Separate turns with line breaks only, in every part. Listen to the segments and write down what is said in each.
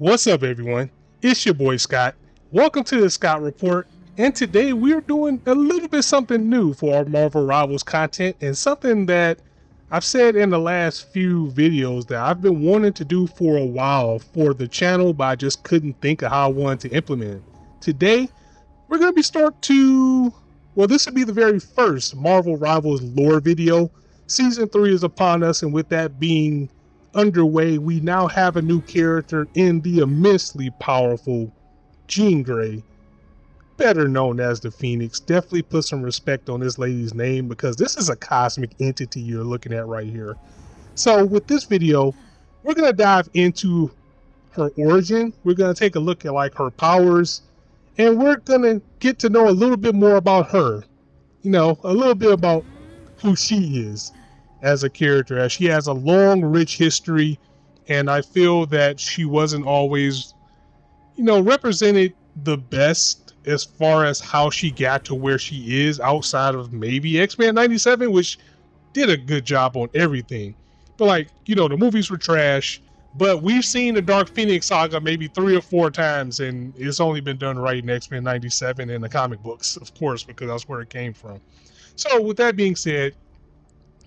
What's up, everyone? It's your boy Scott. Welcome to the Scott Report, and today we're doing a little bit something new for our Marvel Rivals content, and something that I've said in the last few videos that I've been wanting to do for a while for the channel, but I just couldn't think of how I wanted to implement it. Today, we're going to this will be the very first Marvel Rivals lore video. Season 3 is upon us, and with that being underway, we now have a new character in the immensely powerful Jean Grey, better known as the Phoenix. Definitely put some respect on this lady's name, because this is a cosmic entity you're looking at right here. So with this video, we're going to dive into her origin. We're going to take a look at her powers, and we're going to get to know a little bit more about her. A little bit about who she is as a character, as she has a long, rich history, and I feel that she wasn't always, represented the best as far as how she got to where she is, outside of maybe X-Men 97, which did a good job on everything. But the movies were trash, but we've seen the Dark Phoenix saga maybe 3 or 4 times, and it's only been done right in X-Men 97 in the comic books, of course, because that's where it came from. So with that being said,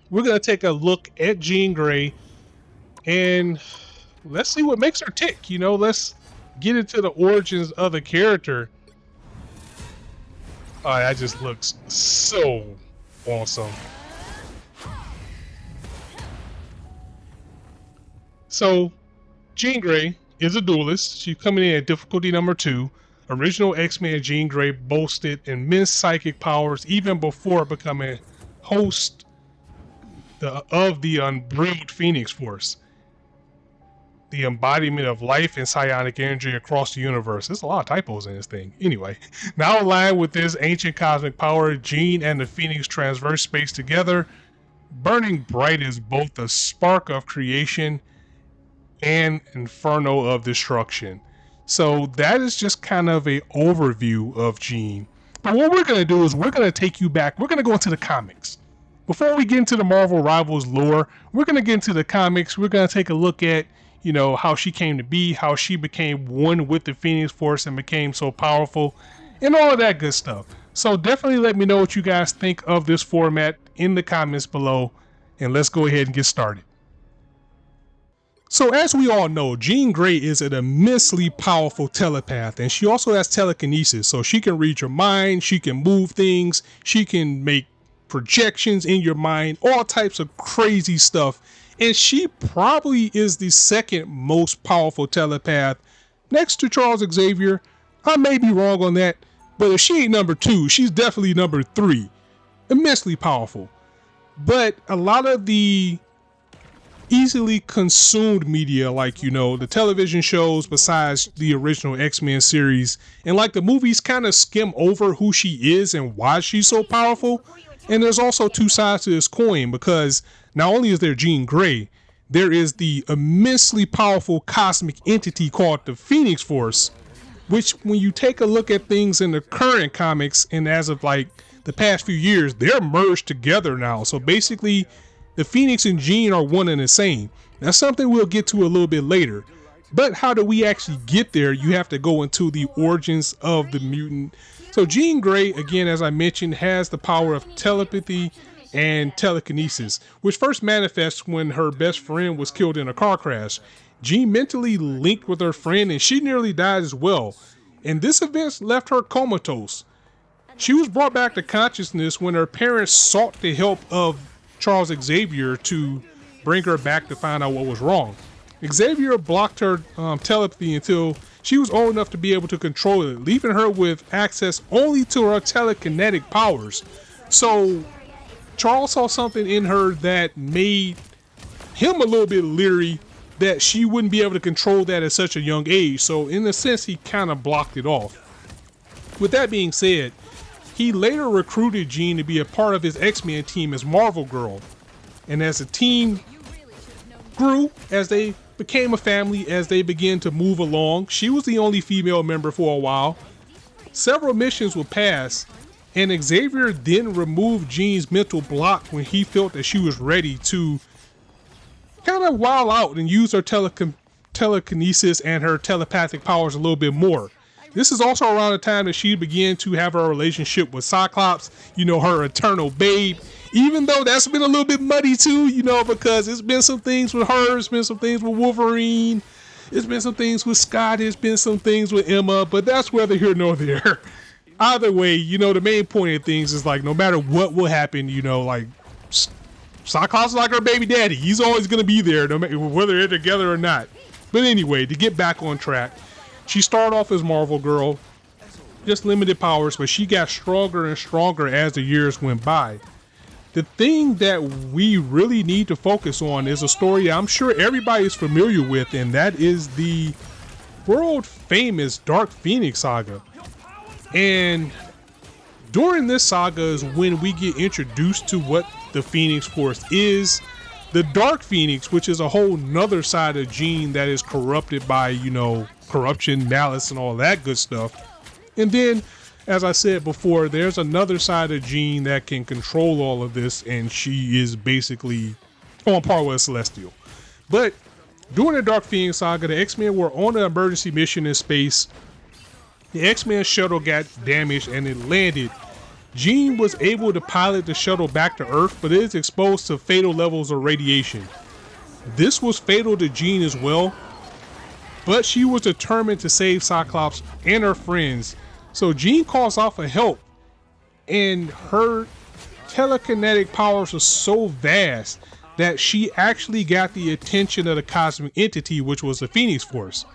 we're going to take a look at Jean Grey, and let's see what makes her tick. Let's get into the origins of the character. Oh, that just looks so awesome. So, Jean Grey is a duelist. She's coming in at difficulty number 2. Original X-Men Jean Grey boasted immense psychic powers even before becoming host of the unbridled Phoenix Force, the embodiment of life and psionic energy across the universe. There's a lot of typos in this thing. Anyway, now aligned with this ancient cosmic power, Jean and the Phoenix traverse space together, burning bright as both a spark of creation and inferno of destruction. So that is just kind of an overview of Jean. But what we're going to do is we're going to take you back. We're going to go into the comics. Before we get into the Marvel Rivals lore, we're going to get into the comics. We're going to take a look at, how she came to be, how she became one with the Phoenix Force and became so powerful, and all of that good stuff. So definitely let me know what you guys think of this format in the comments below, and let's go ahead and get started. So as we all know, Jean Grey is an immensely powerful telepath, and she also has telekinesis, so she can read your mind, she can move things, she can make projections in your mind, all types of crazy stuff, and she probably is the second most powerful telepath next to Charles Xavier. I may be wrong on that, but if she ain't number 2, she's definitely number 3. Immensely powerful. But a lot of the easily consumed media, the television shows besides the original X-Men series, and the movies, kind of skim over who she is and why she's so powerful. And there's also 2 sides to this coin, because not only is there Jean Grey, there is the immensely powerful cosmic entity called the Phoenix Force, which when you take a look at things in the current comics, and as of the past few years, they're merged together now. So basically, the Phoenix and Jean are one and the same. That's something we'll get to a little bit later. But how do we actually get there? You have to go into the origins of the mutant. So Jean Grey, again, as I mentioned, has the power of telepathy and telekinesis, which first manifests when her best friend was killed in a car crash. Jean mentally linked with her friend, and she nearly died as well. And this event left her comatose. She was brought back to consciousness when her parents sought the help of Charles Xavier to bring her back to find out what was wrong. Xavier blocked her telepathy until she was old enough to be able to control it, leaving her with access only to her telekinetic powers. So Charles saw something in her that made him a little bit leery that she wouldn't be able to control that at such a young age. So in a sense, he kind of blocked it off. With that being said, he later recruited Jean to be a part of his X-Men team as Marvel Girl. And as the team grew, as they became a family, as they began to move along, she was the only female member for a while. Several missions would pass, and Xavier then removed Jean's mental block when he felt that she was ready to kind of wild out and use her telekinesis and her telepathic powers a little bit more. This is also around the time that she began to have her relationship with Cyclops, you know, her eternal babe. Even though that's been a little bit muddy too, you know, because it's been some things with her, it's been some things with Wolverine, it's been some things with Scott, it's been some things with Emma, but that's whether here nor there. Either way, you know, the main point of things is like, no matter what will happen, you know, like Cyclops is like her baby daddy. He's always going to be there, no matter whether they're together or not. But anyway, to get back on track, she started off as Marvel Girl, just limited powers, but she got stronger and stronger as the years went by. The thing that we really need to focus on is a story I'm sure everybody is familiar with, and that is the world famous Dark Phoenix saga. And during this saga is when we get introduced to what the Phoenix Force is. The Dark Phoenix, which is a whole nother side of Jean that is corrupted by, you know, corruption, malice, and all that good stuff. And then, as I said before, there's another side of Jean that can control all of this, and she is basically on par with a Celestial. But during the Dark Phoenix saga, the X-Men were on an emergency mission in space. The X-Men shuttle got damaged and it landed. Jean was able to pilot the shuttle back to Earth, but it is exposed to fatal levels of radiation. This was fatal to Jean as well, but she was determined to save Cyclops and her friends. So Jean calls out for help, and her telekinetic powers are so vast that she actually got the attention of the cosmic entity, which was the Phoenix Force.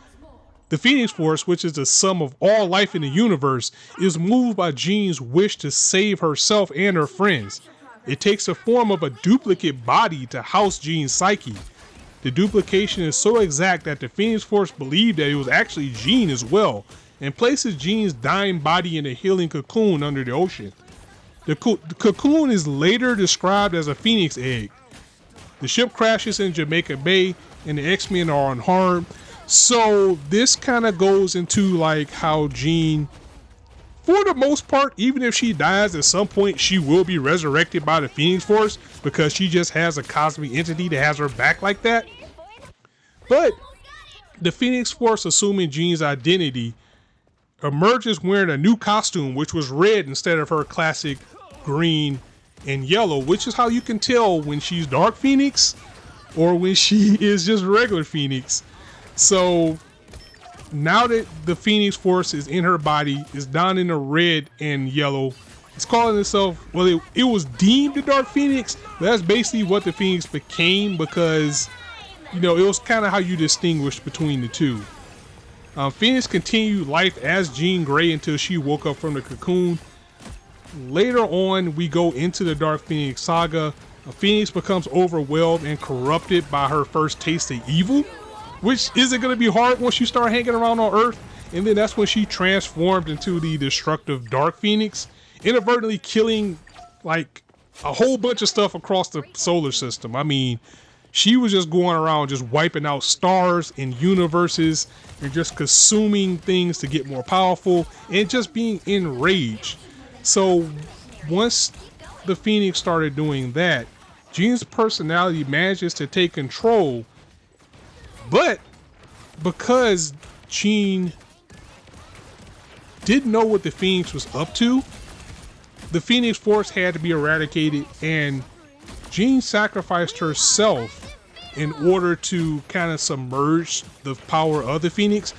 The Phoenix Force, which is the sum of all life in the universe, is moved by Jean's wish to save herself and her friends. It takes the form of a duplicate body to house Jean's psyche. The duplication is so exact that the Phoenix Force believed that it was actually Jean as well, and places Jean's dying body in a healing cocoon under the ocean. The cocoon is later described as a phoenix egg. The ship crashes in Jamaica Bay, and the X-Men are unharmed. So this kind of goes into like how Jean, for the most part, even if she dies at some point, she will be resurrected by the Phoenix Force because she just has a cosmic entity that has her back like that. But the Phoenix Force, assuming Jean's identity, emerges wearing a new costume, which was red instead of her classic green and yellow, which is how you can tell when she's Dark Phoenix or when she is just regular Phoenix. So now that the Phoenix Force is in her body, is down in the red and yellow, it's calling itself, well, it was deemed the Dark Phoenix, but that's basically what the Phoenix became because, you know, it was kind of how you distinguish between the two. Phoenix continued life as Jean Grey until she woke up from the cocoon. Later on, we go into the Dark Phoenix saga. Phoenix becomes overwhelmed and corrupted by her first taste of evil, which isn't going to be hard once you start hanging around on Earth. And then that's when she transformed into the destructive Dark Phoenix, inadvertently killing like a whole bunch of stuff across the solar system. I mean, she was just going around just wiping out stars and universes and just consuming things to get more powerful and just being enraged. So once the Phoenix started doing that, Jean's personality manages to take control. But because Jean didn't know what the Phoenix was up to, the Phoenix Force had to be eradicated, and Jean sacrificed herself in order to kind of submerge the power of the Phoenix.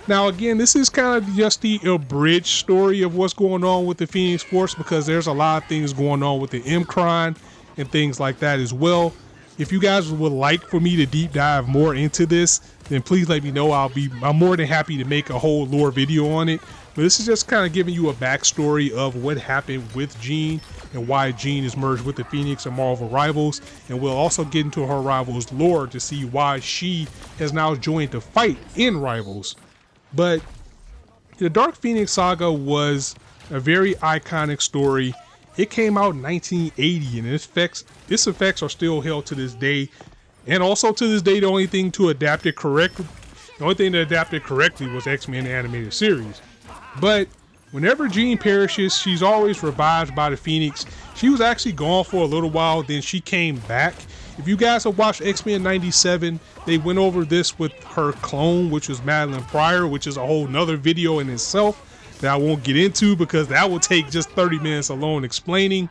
Now again, this is kind of just the abridged story of what's going on with the Phoenix Force, because there's a lot of things going on with the Mcron and things like that as well. If you guys would like for me to deep dive more into this, then please let me know. I'm more than happy to make a whole lore video on it. But this is just kind of giving you a backstory of what happened with Jean and why Jean is merged with the Phoenix and Marvel Rivals. And we'll also get into her Rivals lore to see why she has now joined the fight in Rivals. But the Dark Phoenix saga was a very iconic story. It came out in 1980, and its effects are still held to this day. And also to this day, the only thing that adapted correctly was X-Men animated series. But Whenever Jean perishes, she's always revived by the Phoenix. She was actually gone for a little while, then she came back. If you guys have watched X-Men 97, they went over this with her clone, which was Madeline Pryor, which is a whole nother video in itself that I won't get into because that will take just 30 minutes alone explaining.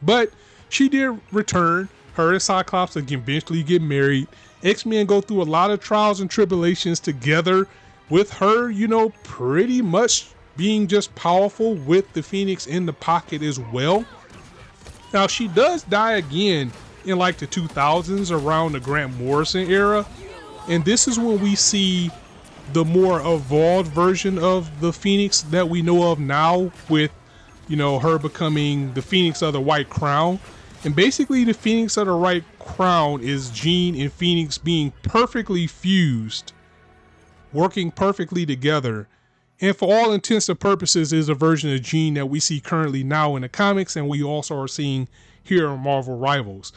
But she did return. Her and Cyclops again eventually get married. X-Men go through a lot of trials and tribulations together with her, you know, pretty much being just powerful with the Phoenix in the pocket as well. Now, she does die again in like the 2000s around the Grant Morrison era. And this is when we see the more evolved version of the Phoenix that we know of now with, you know, her becoming the Phoenix of the White Crown. And basically the Phoenix of the White Crown is Jean and Phoenix being perfectly fused, working perfectly together. And for all intents and purposes is a version of Jean that we see currently now in the comics, and we also are seeing here in Marvel Rivals.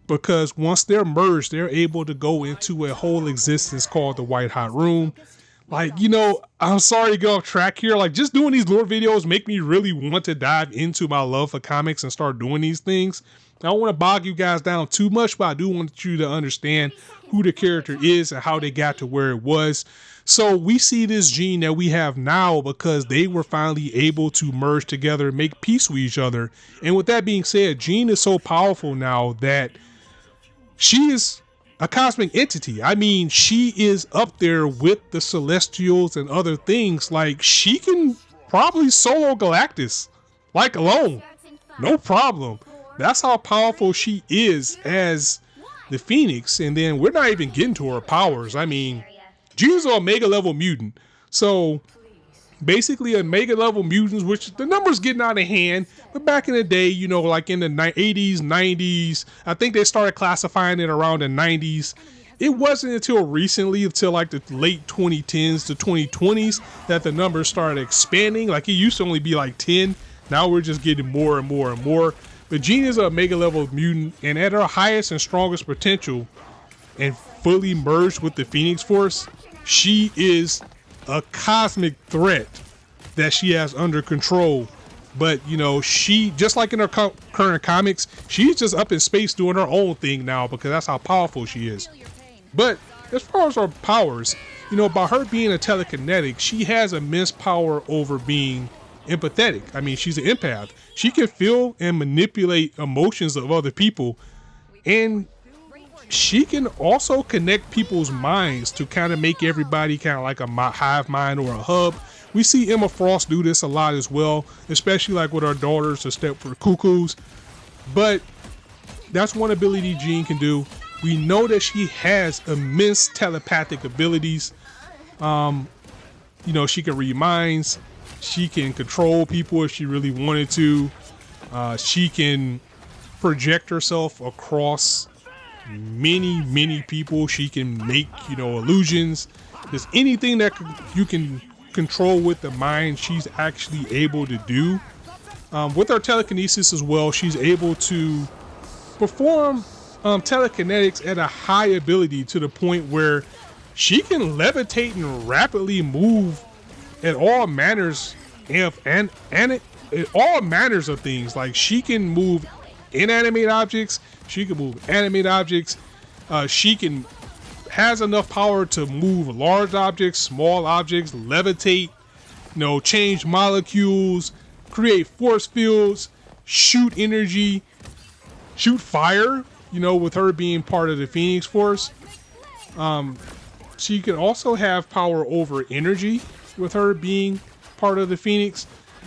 Because once they're merged, they're able to go into a whole existence called the White Hot Room. Like, you know, I'm sorry to go off track here. Like, just doing these lore videos make me really want to dive into my love for comics and start doing these things. I don't want to bog you guys down too much, but I do want you to understand who the character is and how they got to where it was. So we see this Jean that we have now because they were finally able to merge together and make peace with each other. And with that being said, Jean is so powerful now that she is a cosmic entity. I mean, she is up there with the Celestials and other things. Like, she can probably solo Galactus, like alone, no problem. That's how powerful she is as the Phoenix. And then we're not even getting to her powers. I mean, Jean's an Omega level mutant. So basically Omega level mutants, which the number's getting out of hand. But back in the day, you know, like in the 80s, 90s, I think they started classifying it around the 90s. It wasn't until recently, until like the late 2010s to 2020s, that the numbers started expanding. Like, it used to only be like 10. Now we're just getting more and more and more. But Jean is a Omega level mutant, and at her highest and strongest potential and fully merged with the Phoenix Force, she is a cosmic threat that she has under control. But, you know, she, just like in her current comics, she's just up in space doing her own thing now because that's how powerful she is. But as far as her powers, you know, by her being a telekinetic, she has immense power over being empathetic. I mean, she's an empath. She can feel and manipulate emotions of other people, and she can also connect people's minds to kind of make everybody kind of like a hive mind or a hub. We see Emma Frost do this a lot as well, especially like with our daughters, a step for cuckoos. But that's one ability Jean can do. We know that she has immense telepathic abilities. You know, she can read minds. She can control people if she really wanted to. She can project herself across many people. She can make, you know, illusions. There's anything that you can control with the mind, she's actually able to do. With her telekinesis as well, she's able to perform telekinetics at a high ability to the point where she can levitate and rapidly move at all manners all manners of things. Like, she can move inanimate objects, she can move animate objects, she has enough power to move large objects, small objects, levitate, you know, change molecules, create force fields, shoot energy, shoot fire, you know, with her being part of the Phoenix Force. She can also have power over energy with her being part of the Phoenix.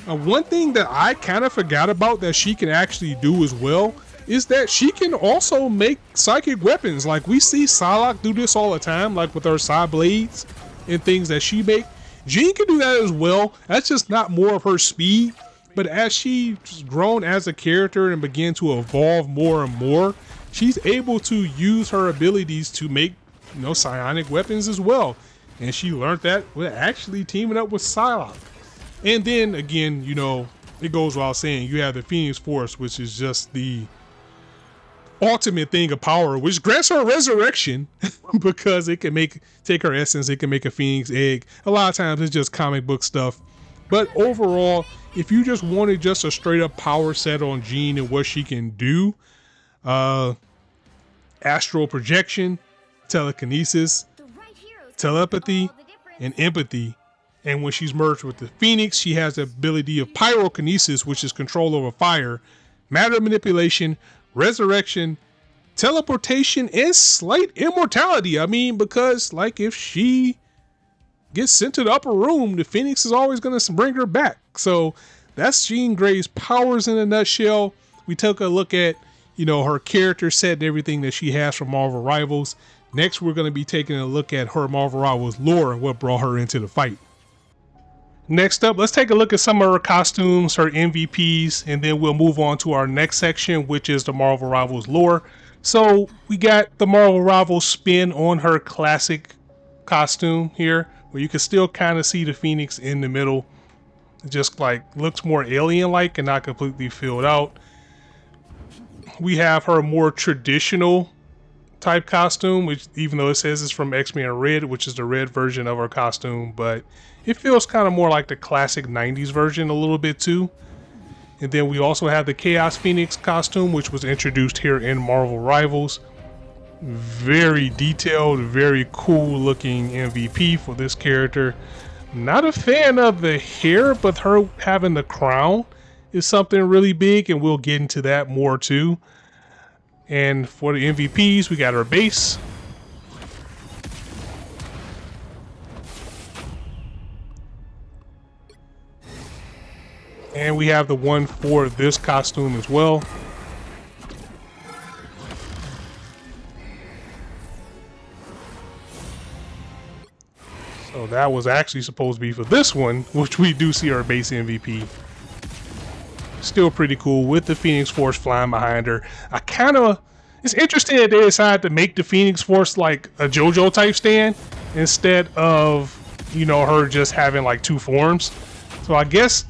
One thing that I kind of forgot about that she can actually do as well is that she can also make psychic weapons. Like, we see Psylocke do this all the time, like with her Psy blades and things that she make. Jean can do that as well. That's just not more of her speed. But as she's grown as a character and begin to evolve more and more, she's able to use her abilities to make, you know, psionic weapons as well. And she learned that with actually teaming up with Psylocke. And then again, you know, it goes without saying, you have the Phoenix Force, which is just the ultimate thing of power, which grants her resurrection because it can take her essence, it can make a Phoenix egg. A lot of times it's just comic book stuff. But overall, if you just wanted just a straight up power set on Jean and what she can do, astral projection, telekinesis, telepathy, and empathy. And when she's merged with the Phoenix, she has the ability of pyrokinesis, which is control over fire, matter manipulation, resurrection, teleportation, and slight immortality. I mean, because like if she gets sent to the upper room, the Phoenix is always going to bring her back. So that's Jean Grey's powers in a nutshell. We took a look at, her character set and everything that she has from Marvel Rivals. Next, we're going to be taking a look at her Marvel Rivals lore and what brought her into the fight. Next up, let's take a look at some of her costumes, her MVPs, and then we'll move on to our next section, which is the Marvel Rivals lore. So we got the Marvel Rivals spin on her classic costume here, where you can still kind of see the Phoenix in the middle. It just like looks more alien-like and not completely filled out. We have her more traditional type costume, which even though it says it's from X-Men Red, which is the red version of her costume, but it feels kind of more like the classic 90s version a little bit too. And then we also have the Chaos Phoenix costume, which was introduced here in Marvel Rivals. Very detailed, very cool looking MVP for this character. Not a fan of the hair, but her having the crown is something really big, and we'll get into that more too. And for the MVPs, we got our base. And we have the one for this costume as well. So that was actually supposed to be for this one, which we do see our base MVP. Still pretty cool with the Phoenix Force flying behind her. It's interesting that they decided to make the Phoenix Force like a JoJo type stand instead of, her just having like two forms. So I guess,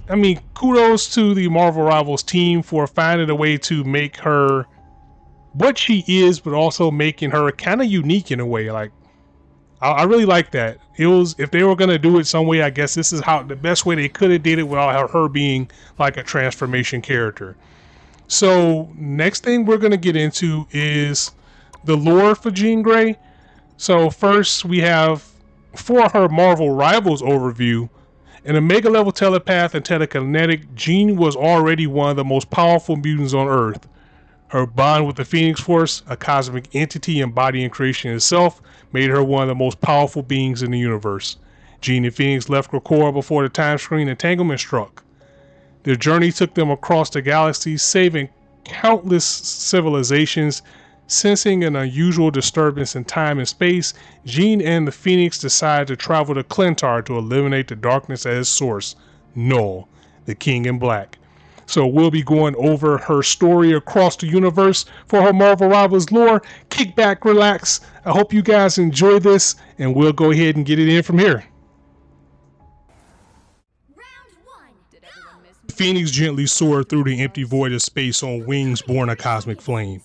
kudos to the Marvel Rivals team for finding a way to make her what she is, but also making her kind of unique in a way. Like, I really like that. It was, if they were going to do it some way, I guess this is how the best way they could have did it without her being like a transformation character. So next thing we're going to get into is the lore for Jean Grey. So first we have, for her Marvel Rivals overview, an Omega level telepath and telekinetic, Jean was already one of the most powerful mutants on Earth. Her bond with the Phoenix Force, a cosmic entity embodying creation itself, made her one of the most powerful beings in the universe. Jean and Phoenix left Krakoa before the time screen entanglement struck. Their journey took them across the galaxy, saving countless civilizations. Sensing an unusual disturbance in time and space, Jean and the Phoenix decide to travel to Clintar to eliminate the darkness at its source, Null, the King in Black. So we'll be going over her story across the universe for her Marvel Rivals lore. Kick back, relax. I hope you guys enjoy this, and we'll go ahead and get it in from here. Phoenix gently soared through the empty void of space on wings born of cosmic flame.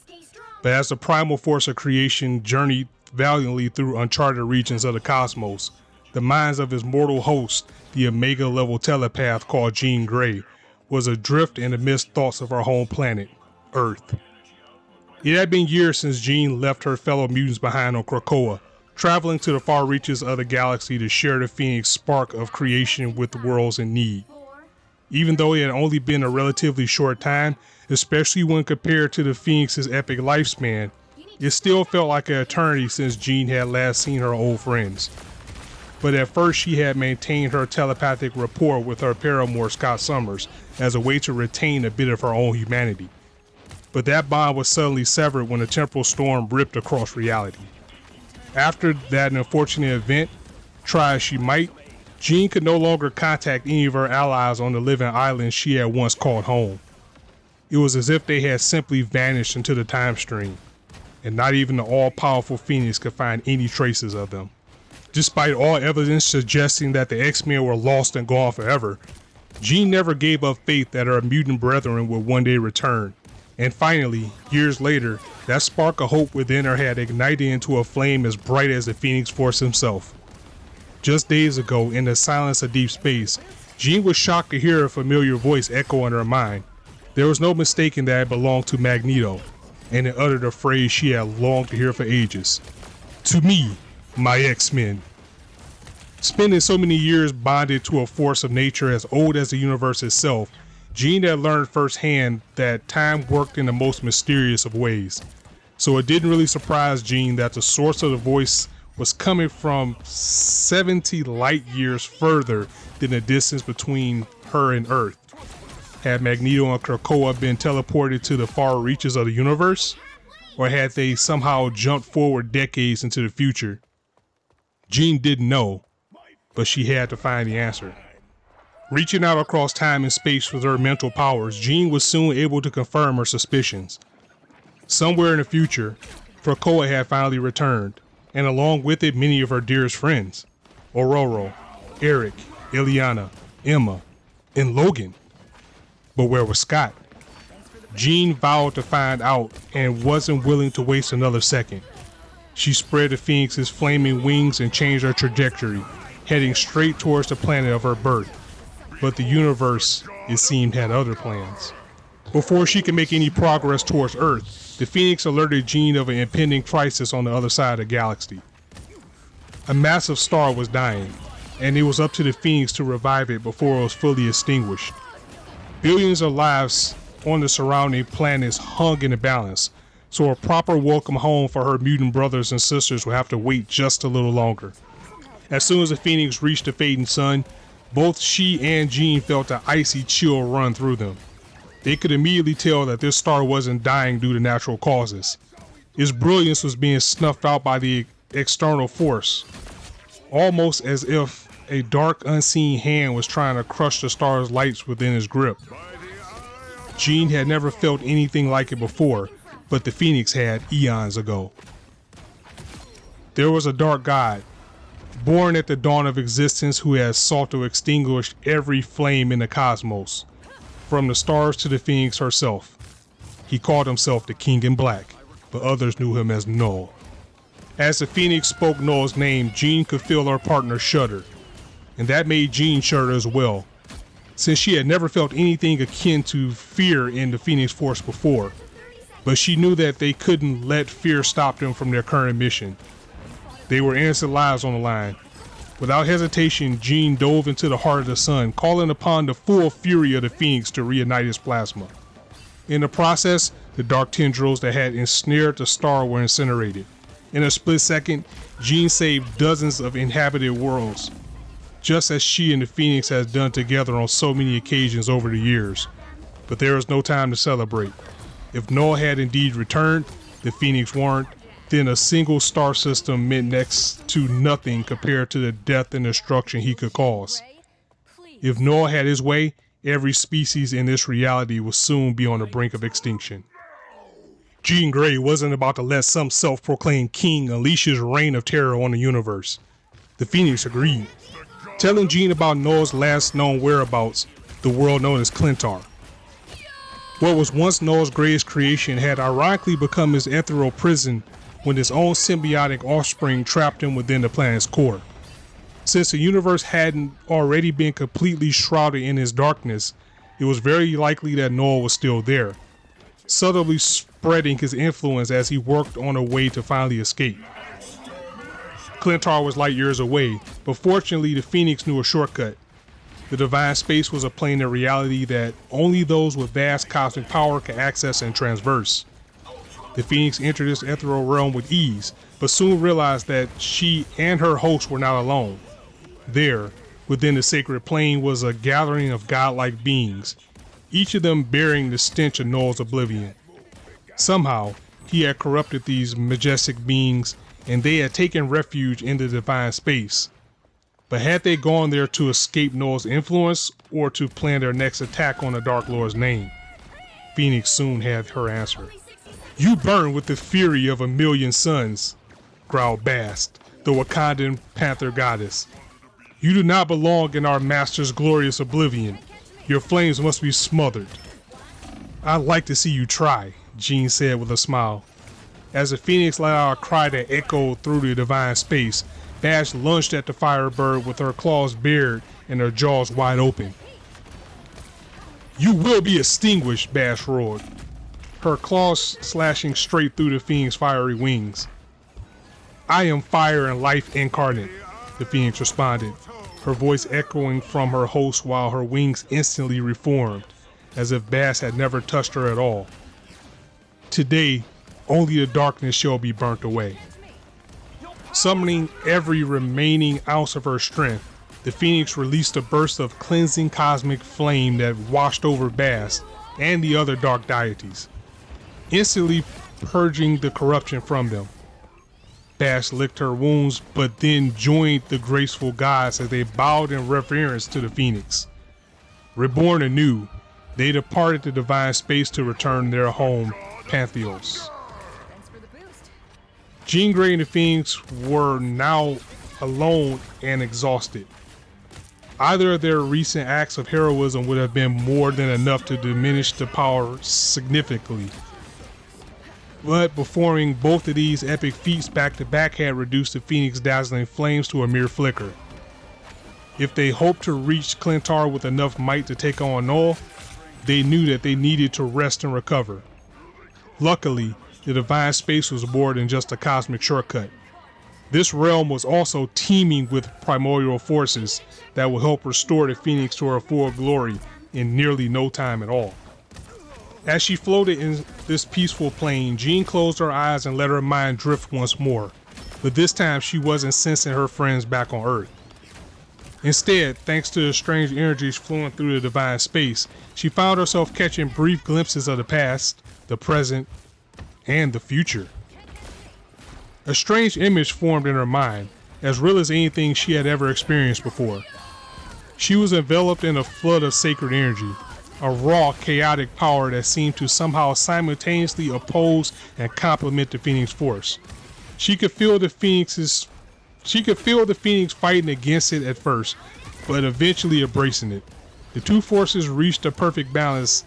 But as the primal force of creation journeyed valiantly through uncharted regions of the cosmos, the minds of his mortal host, the Omega level telepath called Jean Grey, was adrift in the mist thoughts of our home planet, Earth. It had been years since Jean left her fellow mutants behind on Krakoa, traveling to the far reaches of the galaxy to share the Phoenix spark of creation with the worlds in need. Even though it had only been a relatively short time, especially when compared to the Phoenix's epic lifespan, it still felt like an eternity since Jean had last seen her old friends. But at first she had maintained her telepathic rapport with her paramour Scott Summers as a way to retain a bit of her own humanity. But that bond was suddenly severed when a temporal storm ripped across reality. After that unfortunate event, try as she might, Jean could no longer contact any of her allies on the living island she had once called home. It was as if they had simply vanished into the time stream, and not even the all-powerful Phoenix could find any traces of them. Despite all evidence suggesting that the X-Men were lost and gone forever, Jean never gave up faith that her mutant brethren would one day return. And finally, years later, that spark of hope within her had ignited into a flame as bright as the Phoenix Force himself. Just days ago, in the silence of deep space, Jean was shocked to hear a familiar voice echo in her mind. There was no mistaking that it belonged to Magneto, and it uttered a phrase she had longed to hear for ages. To me, my X-Men. Spending so many years bonded to a force of nature as old as the universe itself, Jean had learned firsthand that time worked in the most mysterious of ways. So it didn't really surprise Jean that the source of the voice was coming from 70 light years further than the distance between her and Earth. Had Magneto and Krakoa been teleported to the far reaches of the universe? Or had they somehow jumped forward decades into the future? Jean didn't know, but she had to find the answer. Reaching out across time and space with her mental powers, Jean was soon able to confirm her suspicions. Somewhere in the future, Krakoa had finally returned, and along with it many of her dearest friends. Aurora, Eric, Ileana, Emma, and Logan. But where was Scott? Jean vowed to find out and wasn't willing to waste another second. She spread the Phoenix's flaming wings and changed her trajectory, heading straight towards the planet of her birth. But the universe, it seemed, had other plans. Before she could make any progress towards Earth, the Phoenix alerted Jean of an impending crisis on the other side of the galaxy. A massive star was dying, and it was up to the Phoenix to revive it before it was fully extinguished. Billions of lives on the surrounding planets hung in the balance, so a proper welcome home for her mutant brothers and sisters would have to wait just a little longer. As soon as the Phoenix reached the fading sun, both she and Jean felt an icy chill run through them. They could immediately tell that this star wasn't dying due to natural causes. Its brilliance was being snuffed out by the external force, almost as if a dark, unseen hand was trying to crush the star's lights within its grip. Jean had never felt anything like it before, but the Phoenix had eons ago. There was a dark god, born at the dawn of existence, who has sought to extinguish every flame in the cosmos, from the stars to the Phoenix herself. He called himself the King in Black, but others knew him as Null. As the Phoenix spoke Null's name, Jean could feel her partner shudder, and that made Jean shudder as well, since she had never felt anything akin to fear in the Phoenix Force before. But she knew that they couldn't let fear stop them from their current mission. They were innocent lives on the line. Without hesitation, Jean dove into the heart of the sun, calling upon the full fury of the Phoenix to reignite its plasma. In the process, the dark tendrils that had ensnared the star were incinerated. In a split second, Jean saved dozens of inhabited worlds, just as she and the Phoenix has done together on so many occasions over the years. But there was no time to celebrate. If Null had indeed returned, the Phoenix warned, then a single star system meant next to nothing compared to the death and destruction he could cause. If Null had his way, every species in this reality would soon be on the brink of extinction. Jean Grey wasn't about to let some self-proclaimed king unleash his reign of terror on the universe. The Phoenix agreed, telling Jean about Null's last known whereabouts, the world known as Clintar. What was once Null's greatest creation had ironically become his ethereal prison when his own symbiotic offspring trapped him within the planet's core. Since the universe hadn't already been completely shrouded in his darkness, it was very likely that Null was still there, subtly spreading his influence as he worked on a way to finally escape. Clintar was light years away, but fortunately the Phoenix knew a shortcut. The divine space was a plane of reality that only those with vast cosmic power could access and transverse. The Phoenix entered this ethereal realm with ease, but soon realized that she and her host were not alone. There, within the sacred plane, was a gathering of godlike beings, each of them bearing the stench of Null's oblivion. Somehow, he had corrupted these majestic beings, and they had taken refuge in the divine space. But had they gone there to escape Null's influence, or to plan their next attack on the Dark Lord's name? Phoenix soon had her answer. "You burn with the fury of a million suns," growled Bast, the Wakandan panther goddess. "You do not belong in our master's glorious oblivion. Your flames must be smothered." "I'd like to see you try," Jean said with a smile. As the Phoenix let out a cry that echoed through the divine space, Bash lunged at the Firebird with her claws bared and her jaws wide open. "You will be extinguished," Bash roared, her claws slashing straight through the Phoenix's fiery wings. "I am fire and life incarnate," the Phoenix responded, her voice echoing from her host while her wings instantly reformed, as if Bash had never touched her at all. "Today, only the darkness shall be burnt away." Summoning every remaining ounce of her strength, the Phoenix released a burst of cleansing cosmic flame that washed over Bass and the other dark deities, instantly purging the corruption from them. Bass licked her wounds, but then joined the graceful gods as they bowed in reverence to the Phoenix. Reborn anew, they departed the divine space to return to their home, Pantheos. Jean Grey and the Phoenix were now alone and exhausted. Either of their recent acts of heroism would have been more than enough to diminish the power significantly. But performing both of these epic feats back to back had reduced the Phoenix's dazzling flames to a mere flicker. If they hoped to reach Clintar with enough might to take on Null, they knew that they needed to rest and recover. Luckily, the divine space was more than just a cosmic shortcut. This realm was also teeming with primordial forces that will help restore the Phoenix to her full glory in nearly no time at all. As she floated in this peaceful plane, Jean closed her eyes and let her mind drift once more, but this time she wasn't sensing her friends back on Earth. Instead, thanks to the strange energies flowing through the divine space, she found herself catching brief glimpses of the past, the present, and the future. A strange image formed in her mind, as real as anything she had ever experienced before. She was enveloped in a flood of sacred energy, a raw, chaotic power that seemed to somehow simultaneously oppose and complement the Phoenix force. She could feel the Phoenix fighting against it at first, but eventually embracing it. The two forces reached a perfect balance,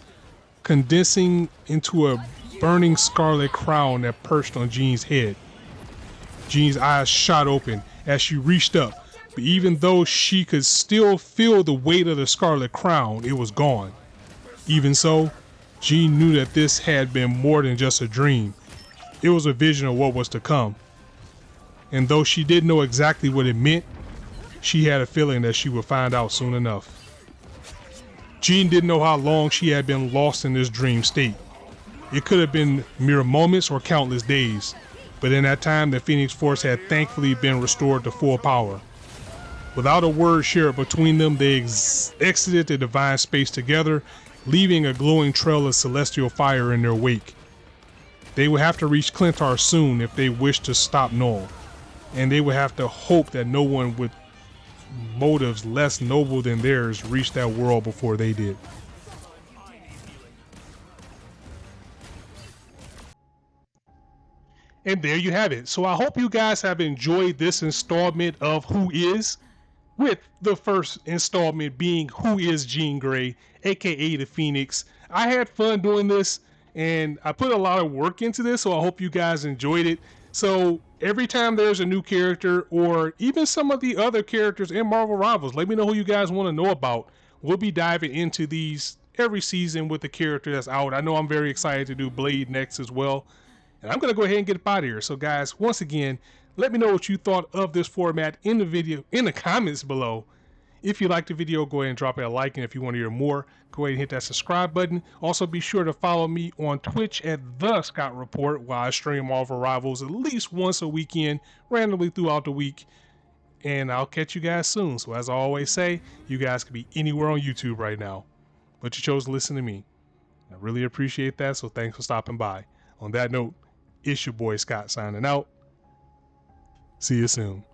condensing into a burning scarlet crown that perched on Jean's head. Jean's eyes shot open as she reached up, but even though she could still feel the weight of the scarlet crown, it was gone. Even so, Jean knew that this had been more than just a dream. It was a vision of what was to come. And though she didn't know exactly what it meant, she had a feeling that she would find out soon enough. Jean didn't know how long she had been lost in this dream state. It could have been mere moments or countless days, but in that time the Phoenix Force had thankfully been restored to full power. Without a word shared between them, they exited the divine space together, leaving a glowing trail of celestial fire in their wake. They would have to reach Clintar soon if they wished to stop Null, and they would have to hope that no one with motives less noble than theirs reached that world before they did. And there you have it. So I hope you guys have enjoyed this installment of Who Is, with the first installment being Who Is Jean Grey, aka the Phoenix. I had fun doing this, and I put a lot of work into this, so I hope you guys enjoyed it. So every time there's a new character, or even some of the other characters in Marvel Rivals, let me know who you guys want to know about. We'll be diving into these every season with the character that's out. I know I'm very excited to do Blade next as well. And I'm going to go ahead and get up out of here. So guys, once again, let me know what you thought of this format in the video, in the comments below. If you liked the video, go ahead and drop it a like. And if you want to hear more, go ahead and hit that subscribe button. Also, be sure to follow me on Twitch at The Scott Report, while I stream Marvel Rivals at least once a weekend, randomly throughout the week. And I'll catch you guys soon. So as I always say, you guys could be anywhere on YouTube right now, but you chose to listen to me. I really appreciate that. So thanks for stopping by. On that note, it's your boy Scott signing out. See you soon.